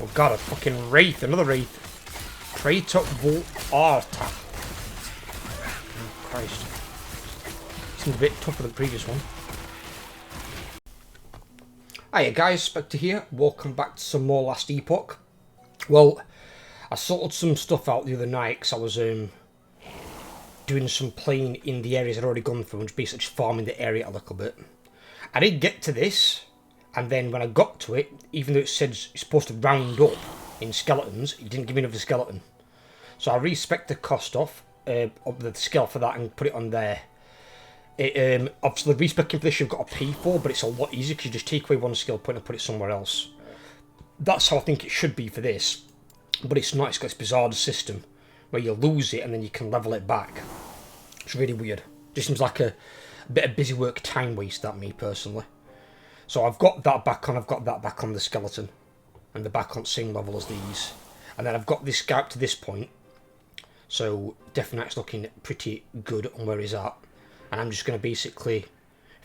Oh god, a fucking Wraith, another Wraith. Praetor Volt Arta. Oh Christ. Seems a bit tougher than the previous one. Hiya guys, Spectre here. Welcome back to some more Last Epoch. Well, I sorted some stuff out the other night because I was doing some playing in the areas I'd already gone through and just basically just farming the area a little bit. I did get to this, and then when I got to it, even though it said it's supposed to round up in skeletons, it didn't give me another skeleton. So I respec'd the cost off the skill for that and put it on there. Obviously, the respecking for this you've got to pay for, but it's a lot easier because you just take away one skill point and put it somewhere else. That's how I think it should be for this, but it's not. It's got this bizarre system where you lose it and then you can level it back. It's really weird. Just seems like a bit of busy work time waste, that me personally. So I've got that back on. I've got that back on the skeleton, and the back on the same level as these, and then I've got this guy up to this point. So definitely it's looking pretty good on where he's at. And I'm just going to basically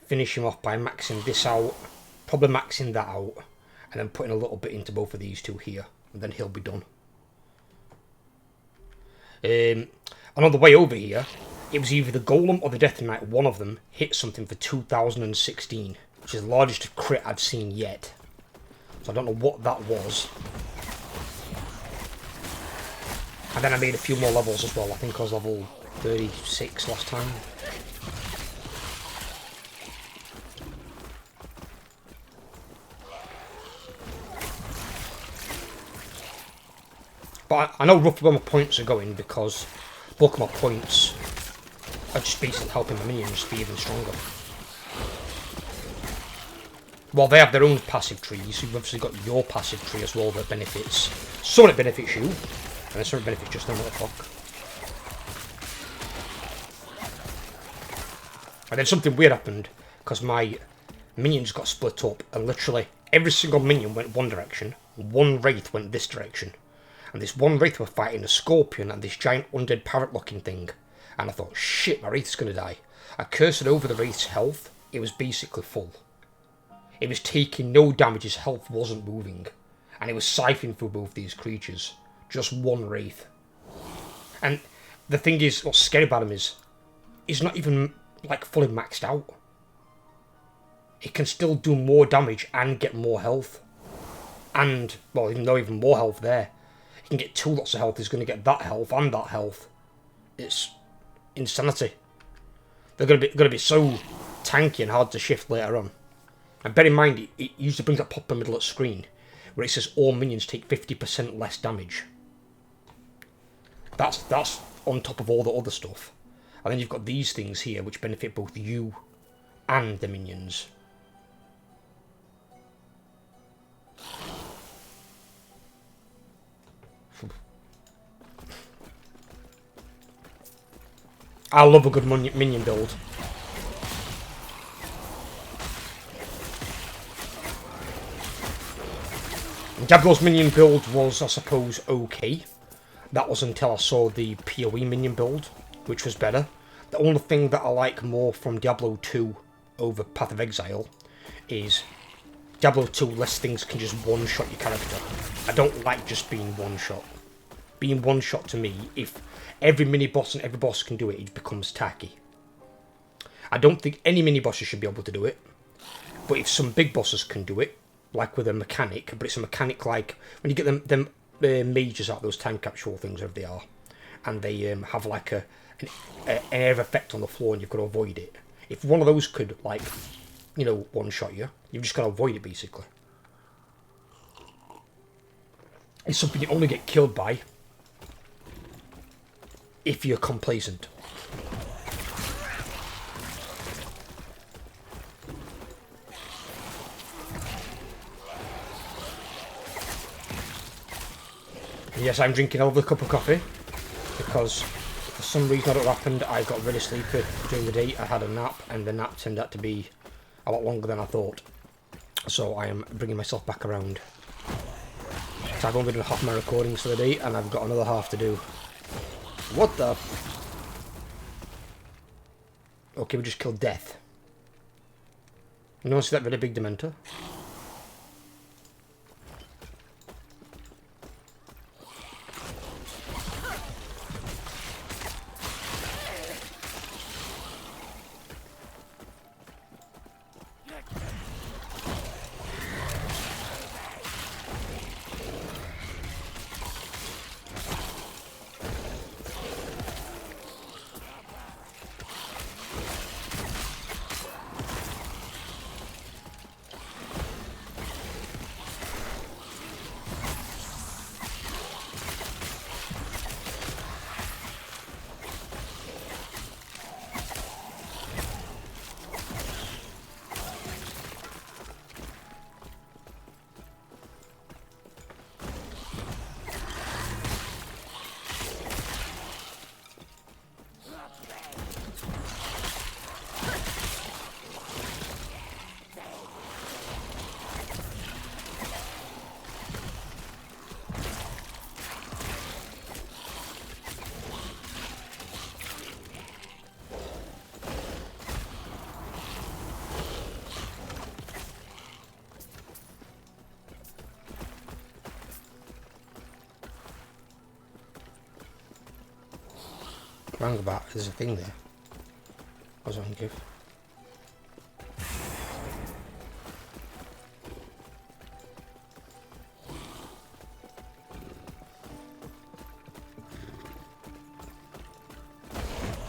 finish him off by maxing this out, probably maxing that out, and then putting a little bit into both of these two here, and then he'll be done. And on the way over here, it was either the Golem or the Death Knight, one of them hit something for 2016, which is the largest crit I've seen yet. So I don't know what that was. And then I made a few more levels as well. I think I was level 36 last time. But I know roughly where my points are going because both of my points are just basically helping my minions be even stronger. Well, they have their own passive trees. You've obviously got your passive tree as well that benefits. Some of it benefits you, and then some of it benefits just them at the clock. And then something weird happened because my minions got split up, and literally every single minion went one direction, one Wraith went this direction. And this one Wraith were fighting a Scorpion and this giant undead parrot looking thing. And I thought, shit, my Wraith's going to die. I cursed over the Wraith's health. It was basically full. It was taking no damage, his health wasn't moving. And it was siphoning through both these creatures. Just one Wraith. And the thing is, what's scary about him is, he's not even like fully maxed out. It can still do more damage and get more health. And, well, even though even more health there. He can get 2 lots of health, he's going to get that health and that health. It's insanity. They're going to be so tanky and hard to shift later on. And bear in mind, it usually brings that pop in the middle of the screen, where it says all minions take 50% less damage. That's on top of all the other stuff. And then you've got these things here, which benefit both you and the minions. I love a good minion build. Diablo's minion build was, I suppose, okay. That was until I saw the PoE minion build, which was better. The only thing that I like more from Diablo 2 over Path of Exile is Diablo 2, less things can just one-shot your character. I don't like just being one-shot. Being one-shot to me, if every mini-boss and every boss can do it, it becomes tacky. I don't think any mini-bosses should be able to do it, but if some big bosses can do it, like with a mechanic, but it's a mechanic like, when you get them mages out, those time capsule things, whatever they are, and they have like an air effect on the floor and you've got to avoid it. If one of those could, like, you know, one-shot you, you've just got to avoid it, basically. It's something you only get killed by if you're complacent. Yes, I'm drinking a lovely cup of coffee because for some reason I don't know what happened. I got really sleepy during the day. I had a nap and the nap turned out to be a lot longer than I thought. So I am bringing myself back around. So I've only done half my recordings for the day and I've got another half to do. What the? Okay, we just killed Death. You want to see that really big Dementor? Roundabout, there's a thing there. What was I going to give?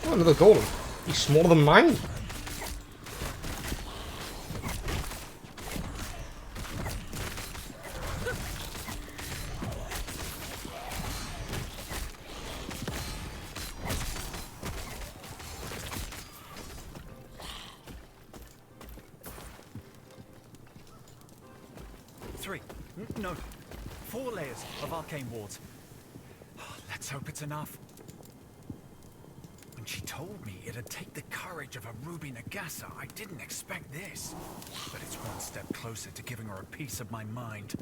Oh, another golem. He's smaller than mine. No, 4 layers of arcane wards. Let's hope it's enough. When she told me it'd take the courage of a Ruby Nagasa, I didn't expect this. But it's one step closer to giving her a piece of my mind.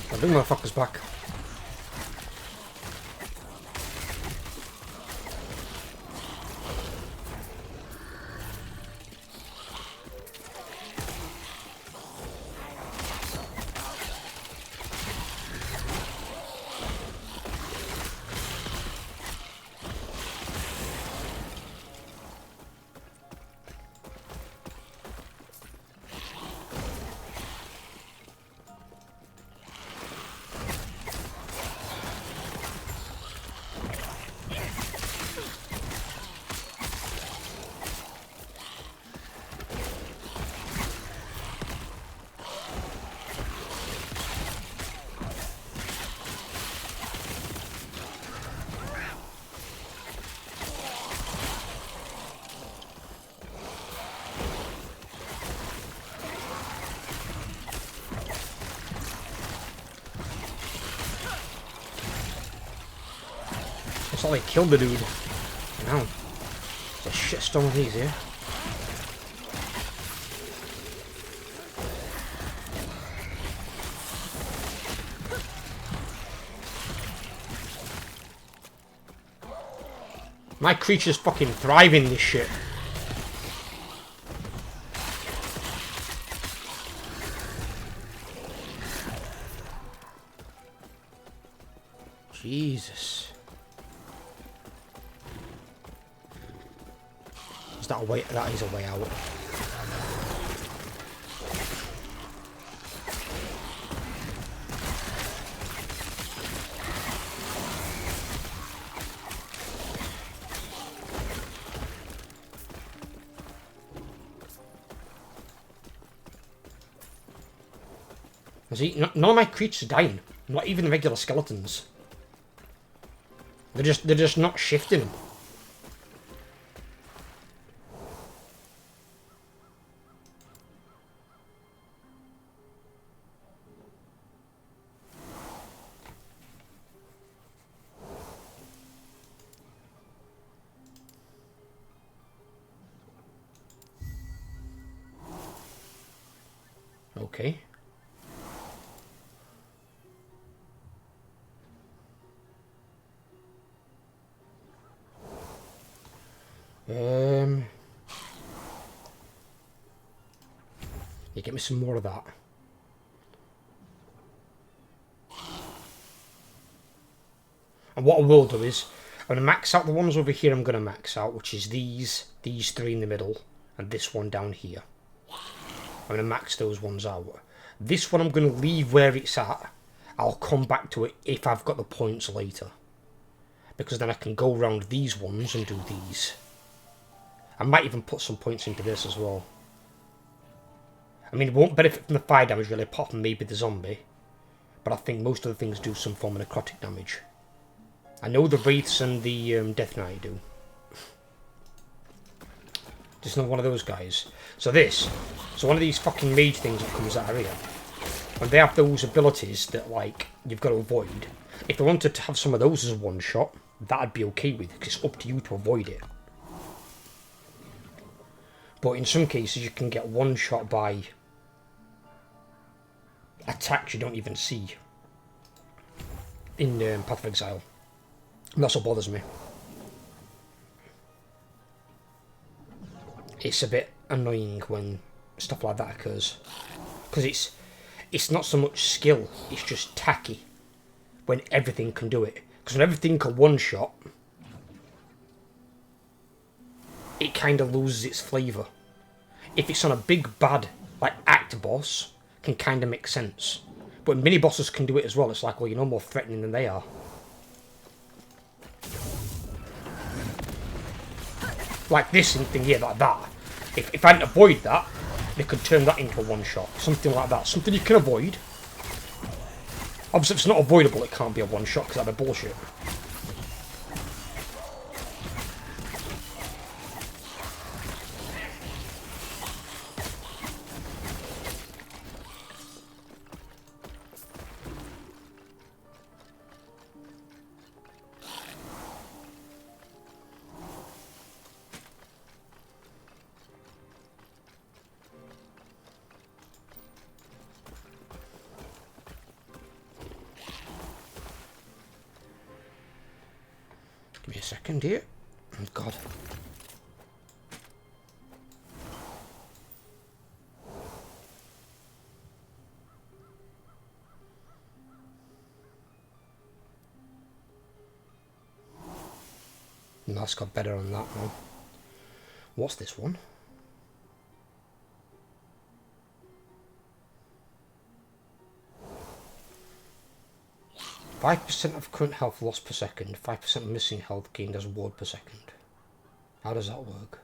I'll bring motherfuckers back. It's not like killed the dude. No. It's a shitstorm of these here. My creature's fucking thriving this shit. Jesus. Is that a way? That is a way out. See, none of my creatures are dying. Not even regular skeletons. They're just not shifting. Okay. Yeah, get me some more of that. And what I will do is, I'm going to max out the ones over here I'm going to max out, which is these 3 in the middle, and this one down here. I'm going to max those ones out. This one I'm going to leave where it's at. I'll come back to it if I've got the points later. Because then I can go around these ones and do these. I might even put some points into this as well. I mean, it won't benefit from the fire damage really, apart from maybe the zombie. But I think most of the things do some form of necrotic damage. I know the Wraiths and the Death Knight do. Just not one of those guys. So one of these fucking mage things that comes out of here. when they have those abilities that, like, you've got to avoid, if they wanted to have some of those as one shot, that'd be okay with, because it's up to you to avoid it. But in some cases, you can get one shot by attacks you don't even see in Path of Exile. And that's what bothers me. It's a bit annoying when stuff like that occurs, because it's not so much skill, it's just tacky when everything can do it. Because when everything can one shot, it kind of loses its flavour. If it's on a big bad like act boss, can kind of make sense. But when mini bosses can do it as well, it's like, well, you're no more threatening than they are. Like this thing here, like that. If I didn't avoid that, they could turn that into a one shot. Something like that. Something you can avoid. Obviously, if it's not avoidable, it can't be a one shot, because that'd be bullshit. Give me a second here. Oh, God. That's got better on that one. What's this one? %5 of current health lost per second, 5% missing health gained as a ward per second. How does that work?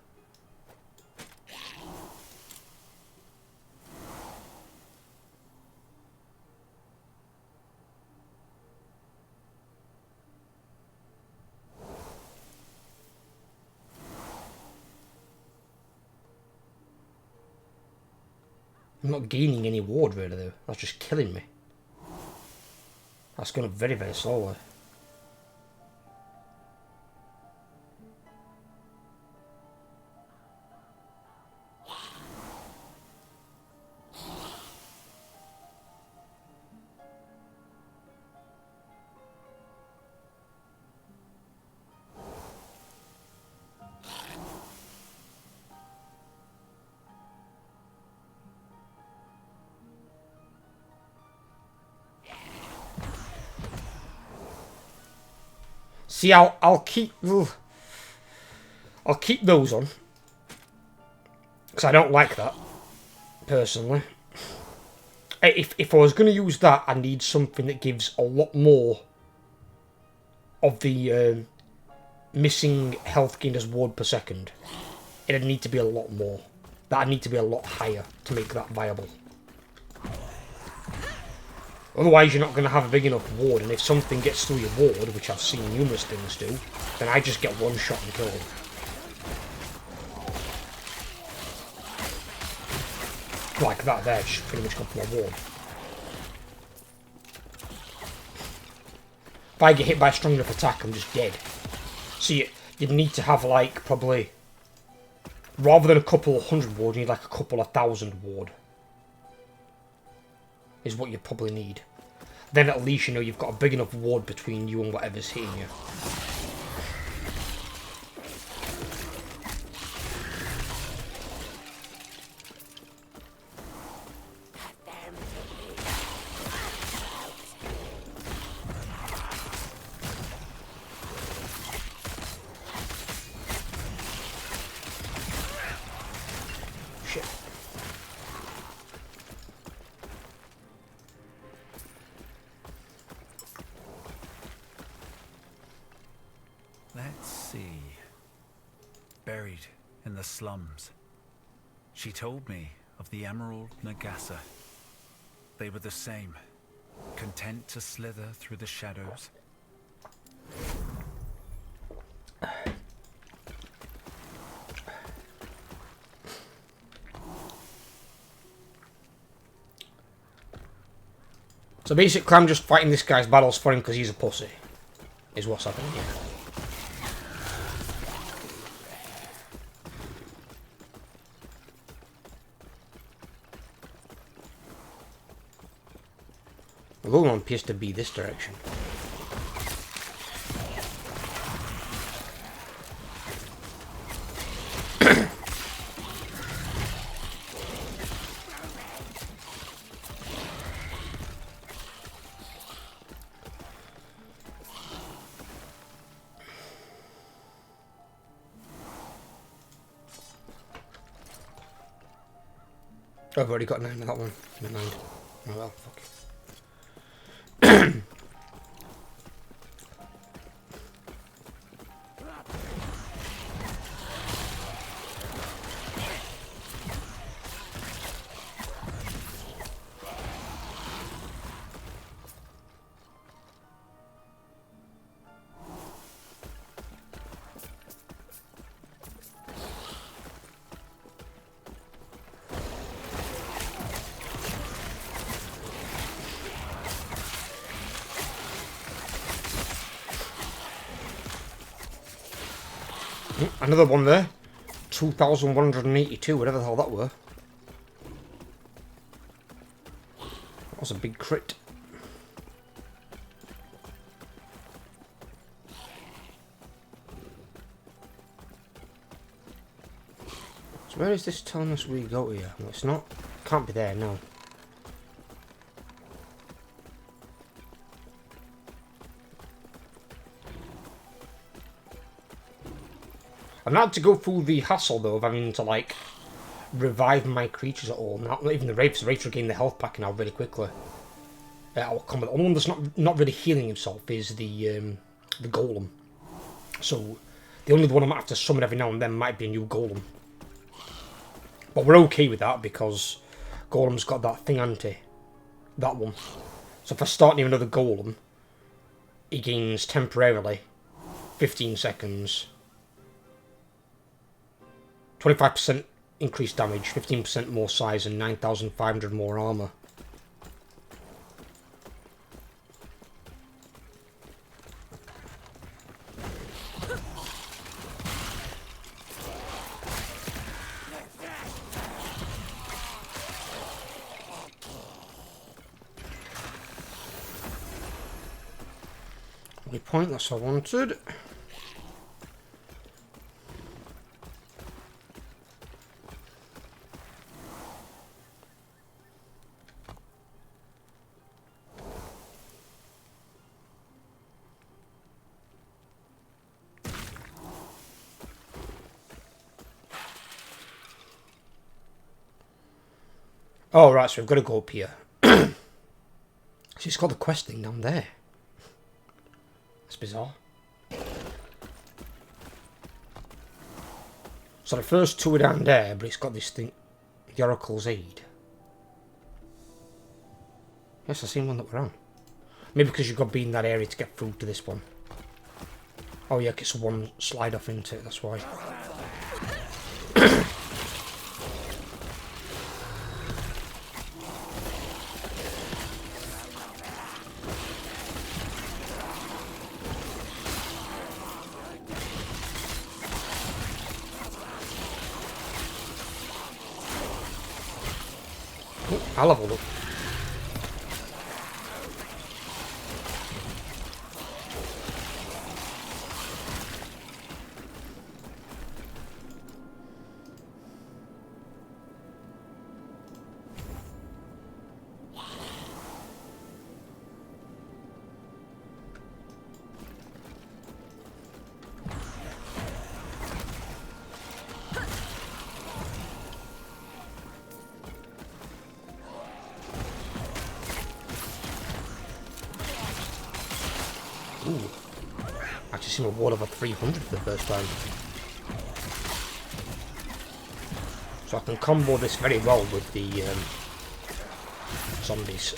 I'm not gaining any ward really though, that's just killing me. That's going very, very slowly. See, I'll keep those on, because I don't like that personally. If I was going to use that, I need something that gives a lot more of the missing health gained as ward per second. It'd need to be a lot more. That'd need to be a lot higher to make that viable. Otherwise, you're not going to have a big enough ward, and if something gets through your ward, which I've seen numerous things do, then I just get one shot and kill them. Like that there, just pretty much gone for my ward. If I get hit by a strong enough attack, I'm just dead. So you'd need to have, like, probably, rather than a couple of hundred ward, you need like a couple of thousand ward. Is what you probably need. Then at least you know you've got a big enough ward between you and whatever's hitting you. Shit. Let's see. Buried in the slums. She told me of the Emerald Nagasa. They were the same, content to slither through the shadows. So basically I'm just fighting this guy's battles for him because he's a pussy. Is what's happening here. The other one appears to be this direction. I've already got 9 of that one. Never mind. Oh well, fuck it. Another one there. 2,182, whatever the hell that were. That was a big crit. So where is this telling us we go here? Well, it's not. Can't be there, no. I've not had to go through the hassle though of having to like revive my creatures at all. Not even the Wraiths. The Wraiths regain the health pack now really quickly. I'll come with the only one that's not really healing himself is the Golem. So the only one I might have to summon every now and then might be a new Golem. But we're okay with that because Golem's got that thing anti. That one. So if I start near another Golem, he gains temporarily 15 seconds. 25% increased damage, 15% more size, and 9,500 more armor. Point, that's what I wanted. Oh, right, so we've got to go up here. So it's got the quest thing down there. That's bizarre. So the first two are down there, but it's got this thing, the Oracle's Aid. Yes, I've seen one that we're on. Maybe because you've got to be in that area to get through to this one. Oh yeah, it's one slide off into it, that's why. I leveled up. Ooh. Actually seen a wall over 300 for the first time. So I can combo this very well with the zombies.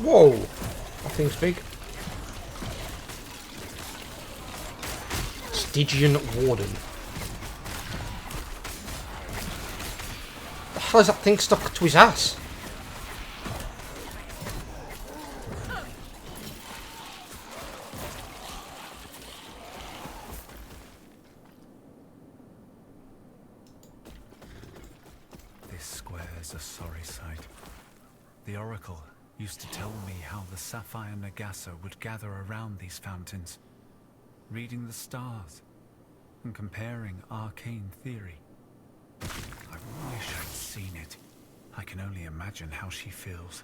Whoa! That thing's big. Stygian Warden. The hell is that thing stuck to his ass? This square's a sorry sight. The Oracle used to tell me how the Sapphire Nagasa would gather around these fountains, reading the stars and comparing arcane theory. I wish I'd seen it. I can only imagine how she feels.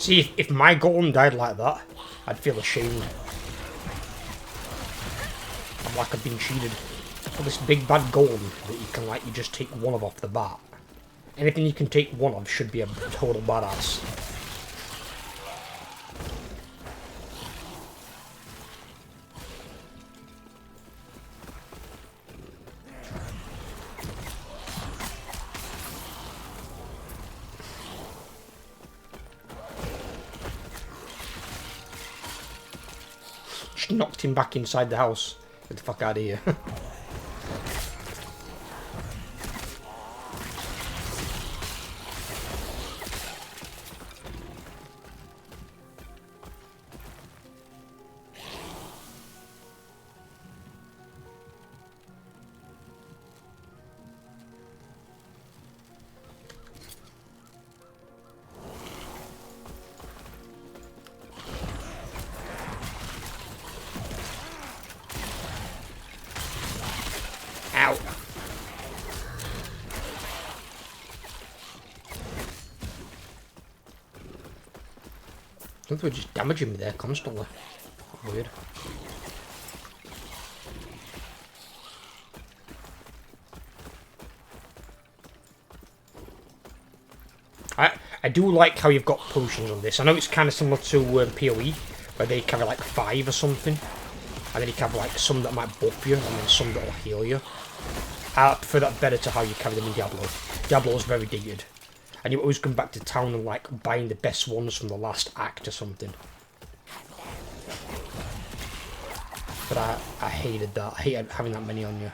See, if my golem died like that, I'd feel ashamed. I'm like I've been cheated. For this big bad golem that you just take one of off the bat. Anything you can take one of should be a total badass. Knocked him back inside the house. Get the fuck out of here. Ow. I think we're just damaging me there constantly. Weird. I do like how you've got potions on this. I know it's kind of similar to PoE, where they carry like 5 or something. And then you can have like some that might buff you, and then some that will heal you. I prefer that better to how you carry them in Diablo. Diablo is very dated. And you always come back to town and like buying the best ones from the last act or something. But I hated that. I hated having that many on you.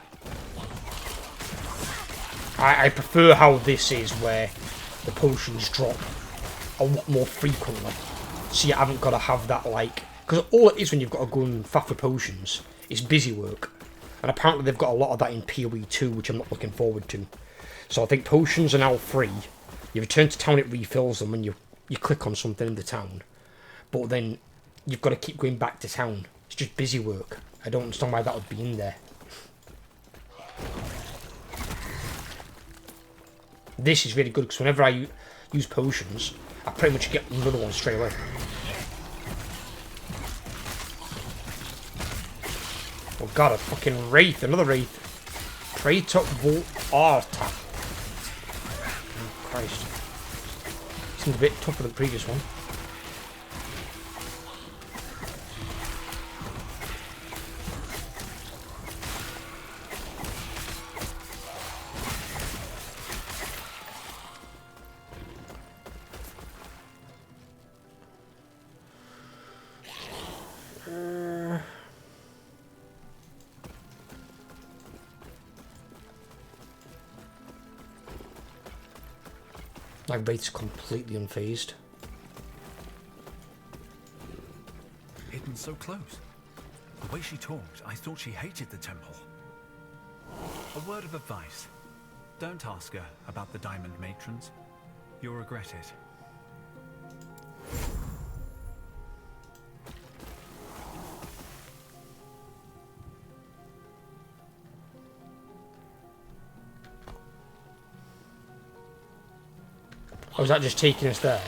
I prefer how this is, where the potions drop a lot more frequently. So you haven't got to have that like... Because all it is when you've got to go and faff with potions is busy work. And apparently they've got a lot of that in PoE 2, which I'm not looking forward to. So I think potions are now free. You return to town, it refills them when you click on something in the town. But then you've got to keep going back to town. It's just busy work. I don't understand why that would be in there. This is really good because whenever I use potions, I pretty much get another one straight away. Oh god, a fucking wraith, another wraith. Praetor Volt Arta. Oh Christ. Seems a bit tougher than the previous one. My wraith's completely unfazed. Hidden so close. The way she talked, I thought she hated the temple. A word of advice. Don't ask her about the Diamond Matrons. You'll regret it. Or was that just taking us there?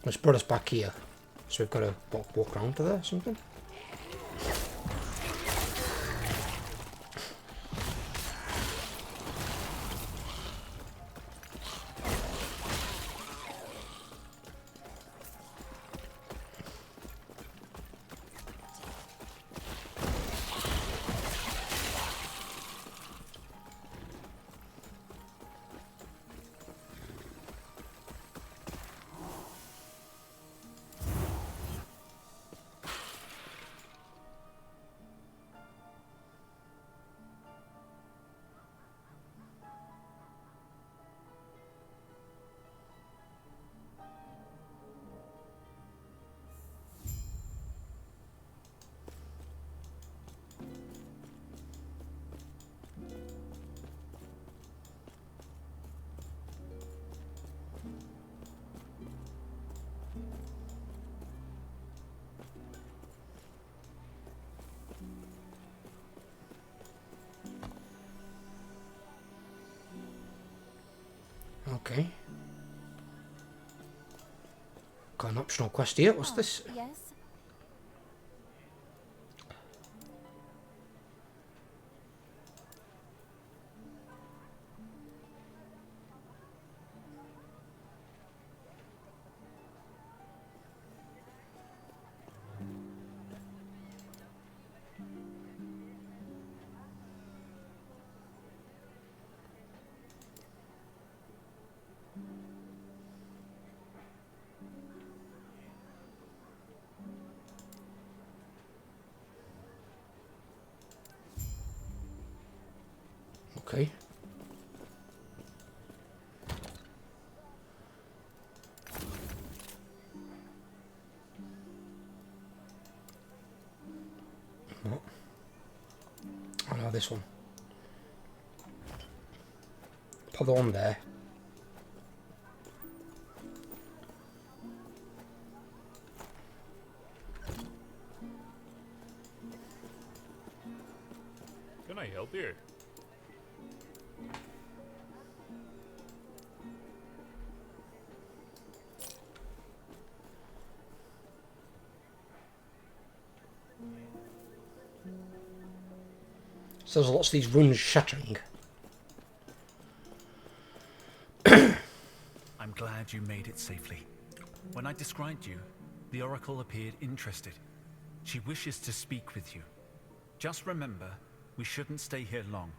It's brought us back here. So we've got to walk around to there or something? Okay. Got an optional quest here. What's this? Yes. Okay. What? Oh no, this one. Put the one there. Can I help you? So there's lots of these runes shattering. I'm glad you made it safely. When I described you, the Oracle appeared interested. She wishes to speak with you. Just remember, we shouldn't stay here long.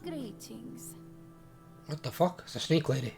Greetings. What the fuck? It's a snake lady.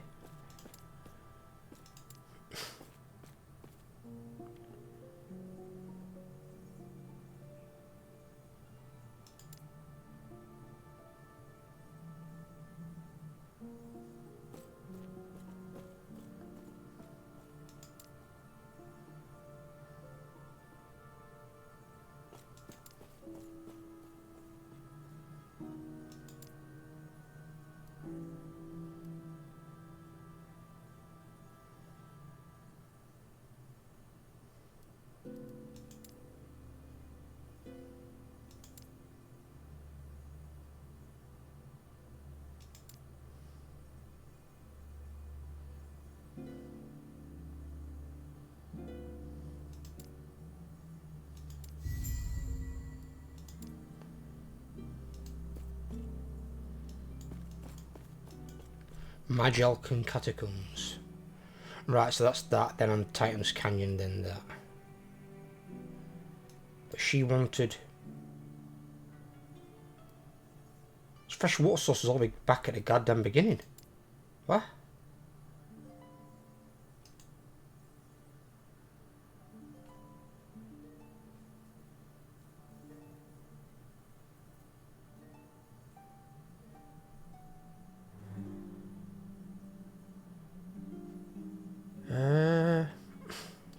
Magelcan Catacombs. Right, so that's that. Then on Titan's Canyon, then that. But she wanted... fresh water sources all the way back at the goddamn beginning. What?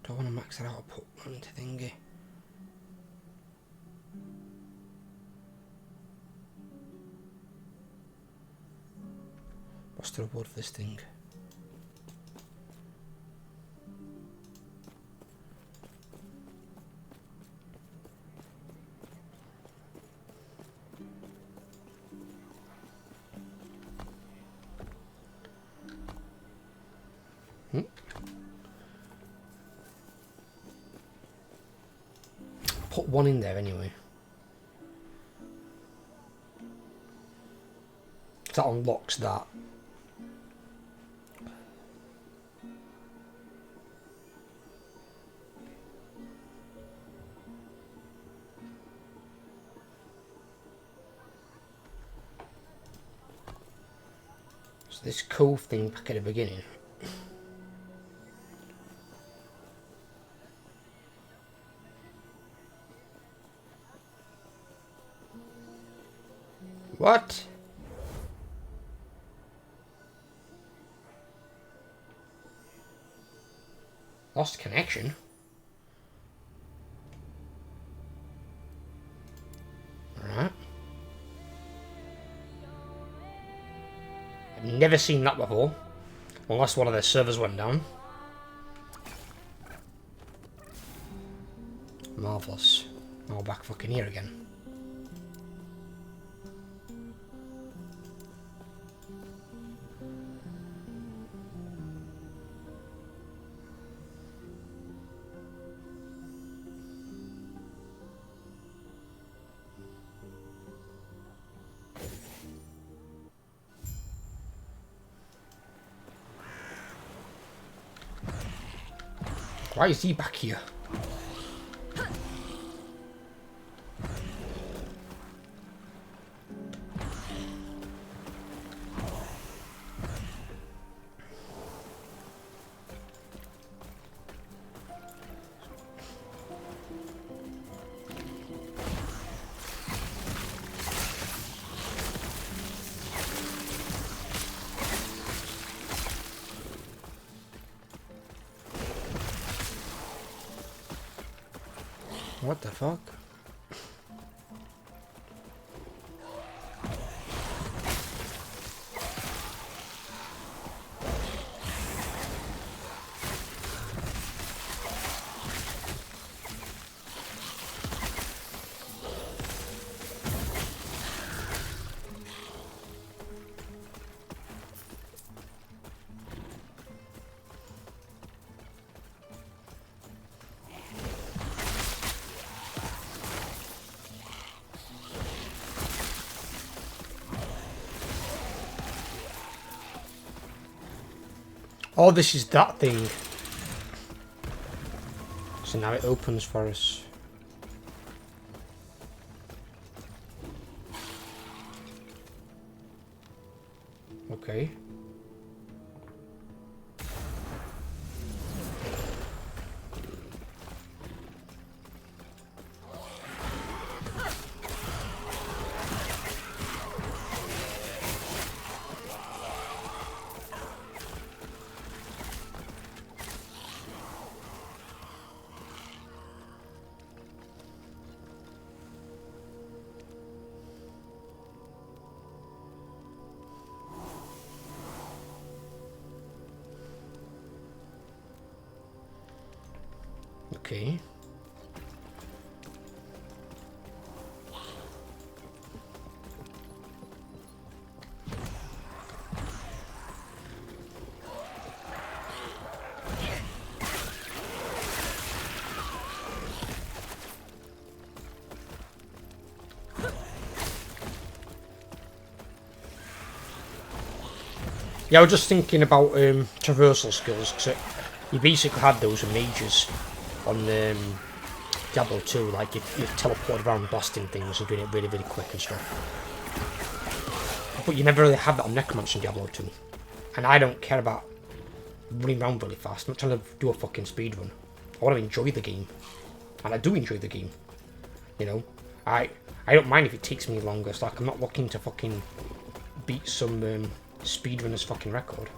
Don't want to max it out or put one into thingy. What's the reward for this thing? Put one in there anyway. That unlocks that. So this cove thing back at the beginning. What? Lost connection? Alright. I've never seen that before. Unless one of their servers went down. Marvellous. Now we're back fucking here again. Why is he back here? What the fuck? Oh, this is that thing. So now it opens for us. Okay. Okay. Yeah, I was just thinking about traversal skills, because you basically had those with mages on Diablo 2, like you teleported around blasting things and doing it really, really quick and stuff. But you never really have that on Necromancer in Diablo 2. And I don't care about running around really fast. I'm not trying to do a fucking speed run. I want to enjoy the game. And I do enjoy the game. You know? I don't mind if it takes me longer. It's like I'm not looking to fucking beat some speedrunner's fucking record.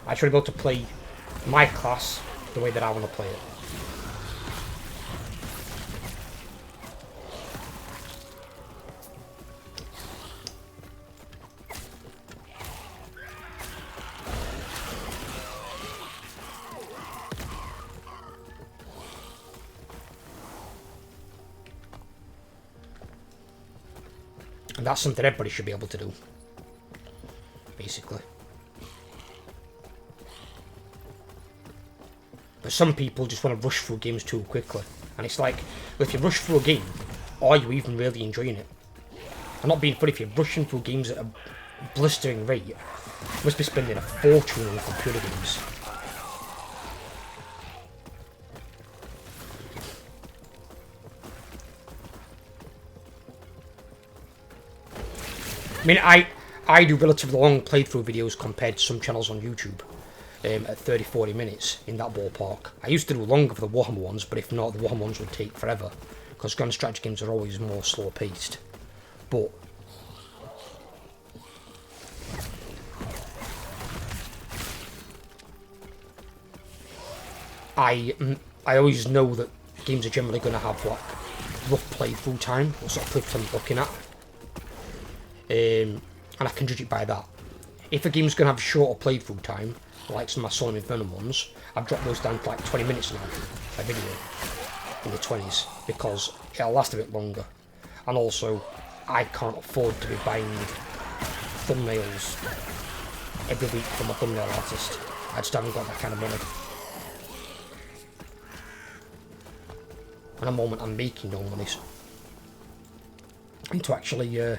I try to be able to play my class the way that I want to play it. And that's something everybody should be able to do, basically. But some people just want to rush through games too quickly. And it's like, well, if you rush through a game, are you even really enjoying it? I'm not being funny, if you're rushing through games at a blistering rate, you must be spending a fortune on computer games. I mean, I do relatively long playthrough videos compared to some channels on YouTube at 30-40 minutes, in that ballpark. I used to do longer for the Warhammer ones, but if not, the Warhammer ones would take forever, because grand strategy games are always more slow paced. But I always know that games are generally going to have like rough playthrough time, what sort of playthrough time I'm looking at. And I can judge it by that. If a game's going to have shorter playthrough time, like some of my Soul and Infernal ones, I've dropped those down to like 20 minutes now, a video, in the 20s, because it'll last a bit longer. And also, I can't afford to be buying thumbnails every week from a thumbnail artist. I just haven't got that kind of money. At the moment, I'm making no money, so I need to actually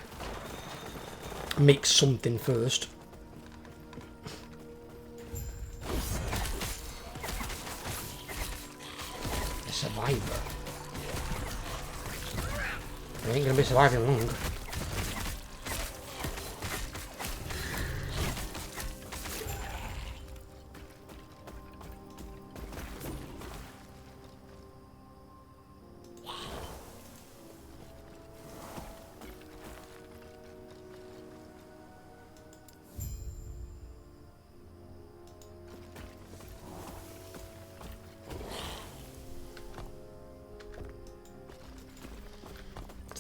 make something first. A survivor. I ain't gonna be surviving long.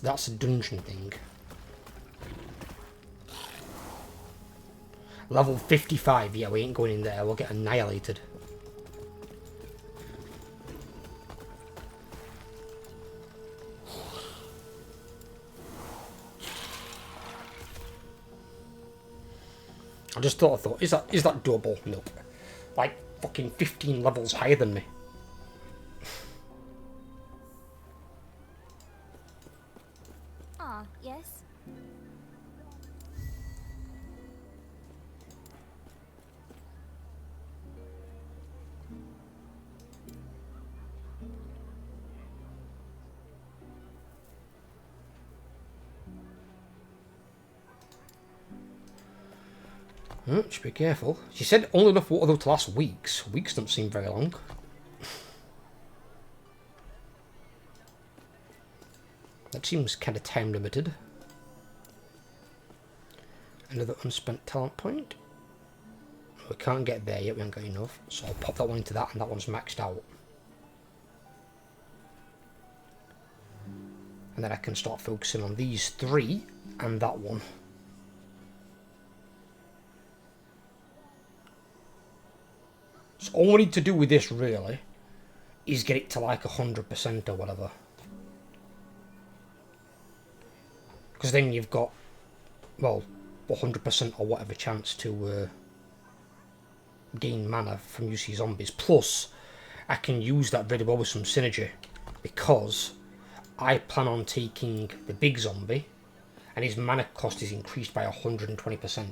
That's a dungeon thing. Level 55, yeah, we ain't going in there, we'll get annihilated. I just thought, is that doable? Nope. Like, fucking 15 levels higher than me. Yes? Should be careful. She said only enough water though to last weeks. Weeks don't seem very long. That seems kind of time limited. Another unspent talent point. We can't get there yet, we haven't got enough. So I'll pop that one into that, and that one's maxed out. And then I can start focusing on these three and that one. So all we need to do with this really is get it to like 100% or whatever. Because then you've got, well, 100% or whatever chance to gain mana from UC zombies. Plus, I can use that very well with some synergy, because I plan on taking the big zombie, and his mana cost is increased by 120%.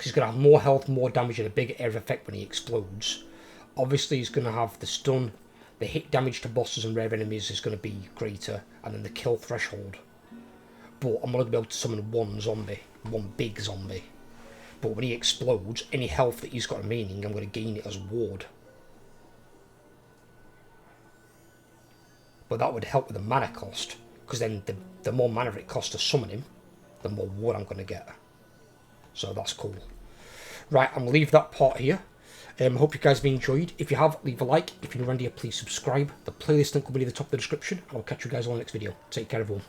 He's going to have more health, more damage, and a bigger area effect when he explodes. Obviously, he's going to have the stun. The hit damage to bosses and rare enemies is going to be greater, and then the kill threshold but I'm only going to be able to summon one zombie, one big zombie. But when he explodes, any health that he's got remaining, I'm going to gain it as ward. But that would help with the mana cost, because then the more mana it costs to summon him, the more ward I'm going to get. So that's cool. Right, I'm going to leave that part here. Hope you guys have enjoyed. If you have, leave a like. If you're new around here, please subscribe. The playlist link will be at the top of the description. I'll catch you guys on the next video. Take care, everyone.